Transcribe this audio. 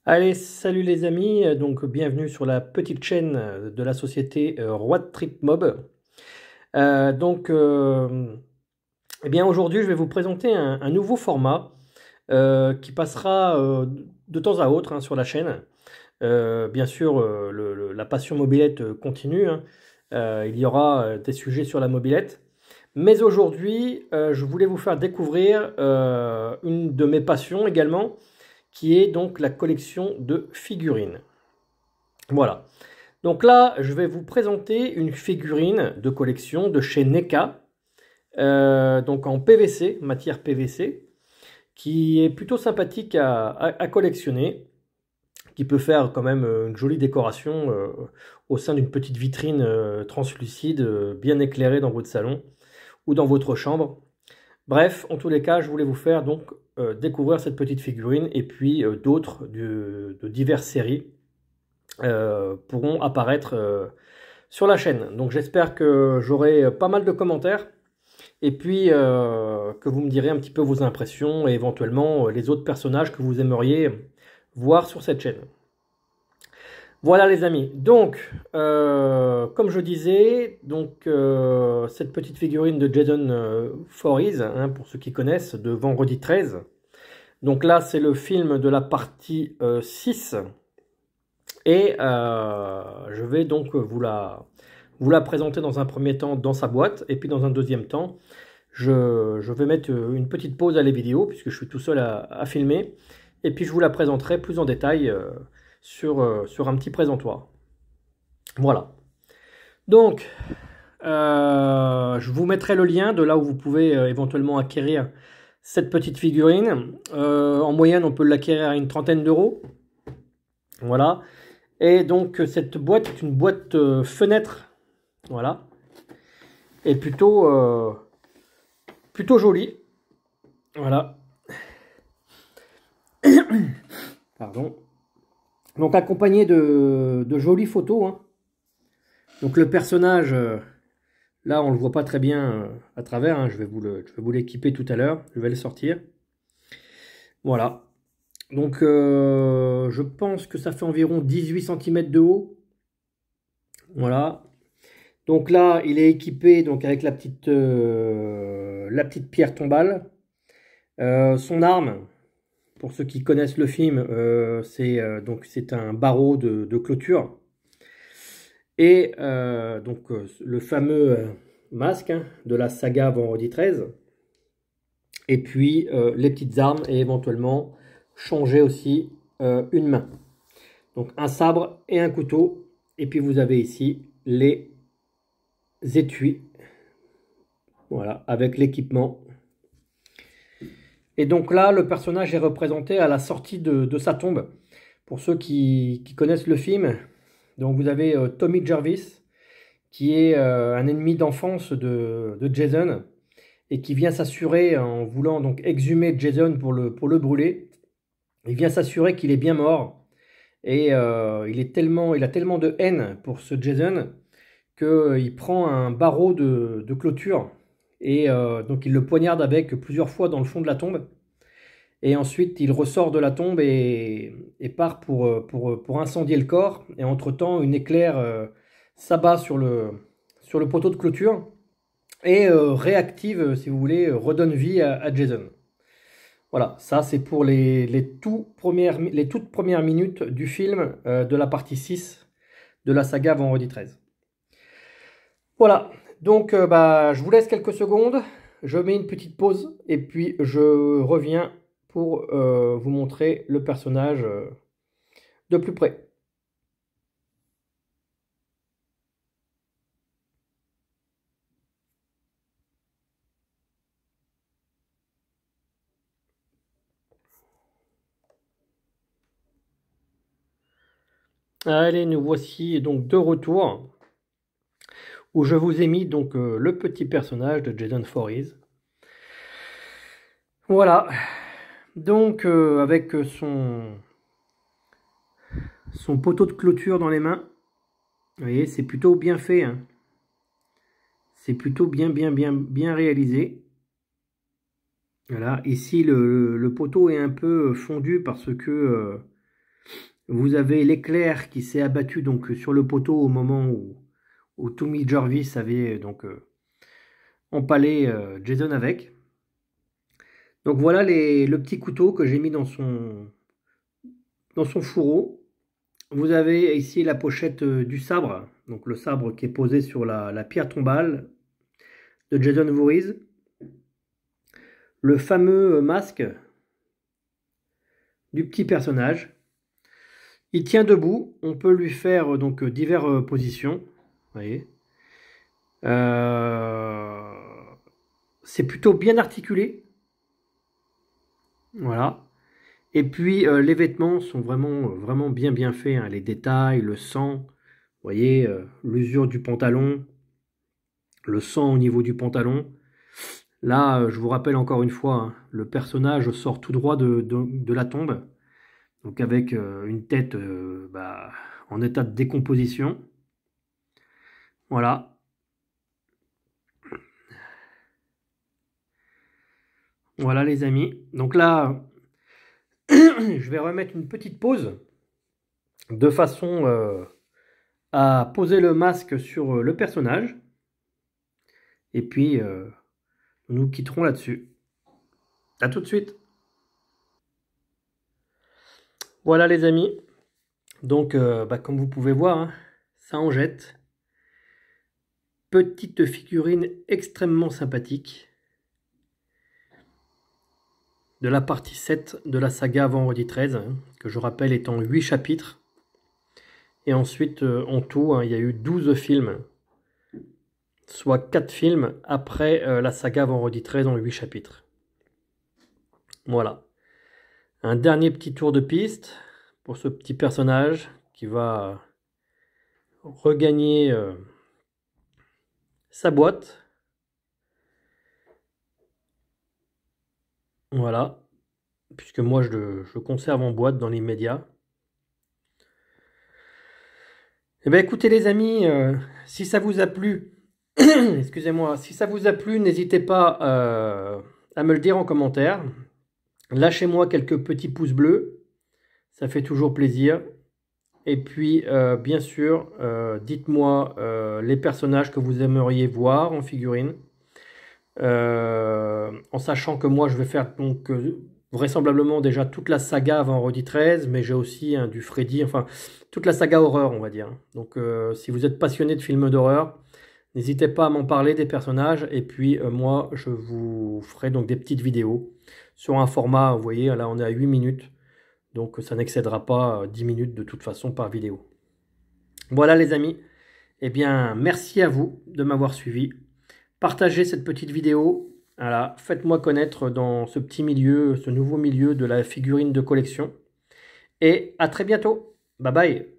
Allez, salut les amis, donc bienvenue sur la petite chaîne de la société Road Trip Mob. Euh, donc, euh, eh bien aujourd'hui, je vais vous présenter un nouveau format qui passera de temps à autre, hein, sur la chaîne. Bien sûr, la passion mobilette continue, hein. Il y aura des sujets sur la mobilette. Mais aujourd'hui, je voulais vous faire découvrir une de mes passions également, qui est donc la collection de figurines. Voilà. Donc là, je vais vous présenter une figurine de collection de chez NECA, donc en PVC, matière PVC, qui est plutôt sympathique à collectionner, qui peut faire quand même une jolie décoration au sein d'une petite vitrine translucide, bien éclairée dans votre salon ou dans votre chambre. Bref, en tous les cas, je voulais vous faire donc découvrir cette petite figurine et puis d'autres de diverses séries pourront apparaître sur la chaîne. Donc j'espère que j'aurai pas mal de commentaires et puis que vous me direz un petit peu vos impressions et éventuellement les autres personnages que vous aimeriez voir sur cette chaîne. Voilà les amis, donc comme je disais, cette petite figurine de Jason Voorhees, hein, pour ceux qui connaissent, de Vendredi 13. Donc là c'est le film de la partie 6. Et je vais donc vous la présenter dans un premier temps dans sa boîte. Et puis dans un deuxième temps, je vais mettre une petite pause à les vidéos puisque je suis tout seul à filmer. Et puis je vous la présenterai plus en détail sur un petit présentoir. Voilà. Donc, je vous mettrai le lien de là où vous pouvez éventuellement acquérir cette petite figurine. En moyenne, on peut l'acquérir à une trentaine d'euros. Voilà. Et donc cette boîte est une boîte fenêtre, voilà, et plutôt jolie, voilà. Pardon. Donc accompagné de jolies photos, hein. Donc le personnage, là on le voit pas très bien à travers, hein. Je vais vous l'équiper tout à l'heure, je vais le sortir. Voilà. Donc je pense que ça fait environ 18 cm de haut. Voilà. Donc là, il est équipé donc avec la petite pierre tombale. Son arme, pour ceux qui connaissent le film, c'est un barreau de clôture. Et le fameux masque, hein, de la saga Vendredi 13. Et puis les petites armes et éventuellement changer aussi une main. Donc un sabre et un couteau. Et puis vous avez ici les étuis. Voilà, avec l'équipement. Et donc là, le personnage est représenté à la sortie de sa tombe. Pour ceux qui connaissent le film, donc vous avez Tommy Jarvis, qui est un ennemi d'enfance de Jason, et qui vient s'assurer, en voulant donc exhumer Jason pour le brûler, il vient s'assurer qu'il est bien mort. Et il a tellement de haine pour ce Jason qu'il prend un barreau de clôture et donc il le poignarde avec plusieurs fois dans le fond de la tombe. Et ensuite, il ressort de la tombe et part pour incendier le corps. Et entre-temps, une éclair s'abat sur le poteau de clôture et réactive, si vous voulez, redonne vie à Jason. Voilà, ça c'est pour les toutes premières minutes du film de la partie 6 de la saga Vendredi 13. Voilà, donc je vous laisse quelques secondes, je mets une petite pause et puis je reviens pour vous montrer le personnage de plus près. Allez, nous voici donc de retour, où je vous ai mis donc le petit personnage de Jason Voorhees. Voilà, donc avec son poteau de clôture dans les mains. Vous voyez, c'est plutôt bien fait, hein. C'est plutôt bien réalisé. Voilà, ici le poteau est un peu fondu parce que Vous avez l'éclair qui s'est abattu donc sur le poteau au moment où Tommy Jarvis avait donc empalé Jason avec. Donc voilà le petit couteau que j'ai mis dans son fourreau. Vous avez ici la pochette du sabre, donc le sabre qui est posé sur la pierre tombale de Jason Voorhees. Le fameux masque du petit personnage. Il tient debout, on peut lui faire donc diverses positions. Vous voyez. C'est plutôt bien articulé. Voilà. Et puis les vêtements sont vraiment bien faits, hein. Les détails, le sang, vous voyez, l'usure du pantalon, le sang au niveau du pantalon. Là, je vous rappelle encore une fois, hein, le personnage sort tout droit de la tombe, donc avec une tête en état de décomposition. Voilà. Voilà les amis. Donc là, je vais remettre une petite pause de façon à poser le masque sur le personnage. Et puis, nous nous quitterons là-dessus. À tout de suite. Voilà les amis. Donc, comme vous pouvez voir, hein, ça en jette. Petite figurine extrêmement sympathique. De la partie 7 de la saga Vendredi 13, hein, que je rappelle est en 8 chapitres. Et ensuite, en tout, hein, il y a eu 12 films. Soit 4 films après la saga Vendredi 13 en 8 chapitres. Voilà. Un dernier petit tour de piste pour ce petit personnage qui va regagner sa boîte. Voilà. Puisque moi je le conserve en boîte dans l'immédiat. Eh bien écoutez les amis, si ça vous a plu, excusez-moi, si ça vous a plu, n'hésitez pas à me le dire en commentaire. Lâchez-moi quelques petits pouces bleus, ça fait toujours plaisir. Et puis, bien sûr, dites-moi les personnages que vous aimeriez voir en figurine. En sachant que moi, je vais faire donc vraisemblablement déjà toute la saga Vendredi 13, mais j'ai aussi du Freddy, enfin, toute la saga horreur, on va dire. Donc, si vous êtes passionné de films d'horreur, n'hésitez pas à m'en parler des personnages. Et puis, moi, je vous ferai donc des petites vidéos sur un format, vous voyez, là, on est à 8 minutes. Donc ça n'excédera pas 10 minutes de toute façon par vidéo. Voilà les amis, eh bien merci à vous de m'avoir suivi. Partagez cette petite vidéo, voilà, faites-moi connaître dans ce petit milieu, ce nouveau milieu de la figurine de collection. Et à très bientôt, bye bye.